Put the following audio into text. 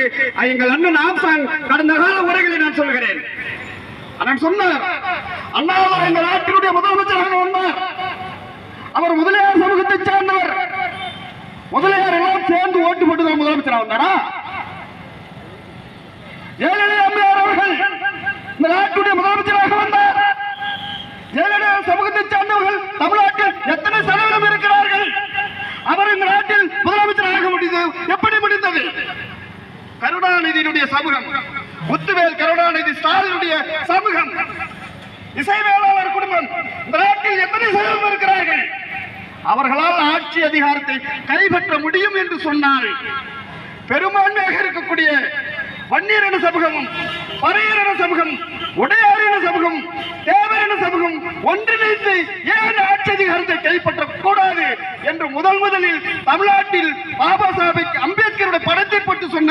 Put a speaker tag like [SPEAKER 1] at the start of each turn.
[SPEAKER 1] என்பதற்கு எங்கள் அண்ணன் ஆம்சாங் கடந்த கால உரைகளை நான் சொல்கிறேன். அண்ணன் சொன்னார், அண்ணாவர் எங்கள் நாட்டினுடைய முதலமைச்சராக வந்தார். அவர் முதலியார் சமூகத்தை சார்ந்தவர். முதலியார் எல்லாம் சேர்ந்து ஓட்டு போட்டு முதலமைச்சராக வந்தாரா? ஜெயலலிதா அம்மையார் அவர்கள் இந்த நாட்டுடைய முதலமைச்சராக வந்தார். ஜெயலலிதா சமூகத்தை சார்ந்தவர்கள் தமிழ்நாட்டில் எத்தனை சதவீதம் இருக்கிறார்கள்? அவர் இந்த நாட்டில் முதலமைச்சராக முடிந்தது எப்படி முடிந்தது? கருணாநிதியினுடைய சமூகம், முத்துவேல் கருணாநிதி ஸ்டாலினுடைய சமூகம், இசைவேளாளர் குடும்பம் இந்த நாட்டில் எத்தனை சதவீதம் இருக்கிறார்கள்? அவர்களால் ஆட்சி அதிகாரத்தை கைப்பற்ற முடியும் என்று சொன்னால் பெரும்பான்மையாக இருக்கக்கூடிய வன்னியரின சமூகமும், பறையரின சமூகம், உடையாரின சமூகம், தேவரின சமூகம் ஒன்றிணைந்து ஏன் ஆட்சி அதிகாரத்தை கைப்பற்றக் கூடாது என்று முதலில் தமிழ்நாட்டில் பாபா சாஹேப் அம்பேத்கருடைய படத்தை போட்டு சொன்னார்.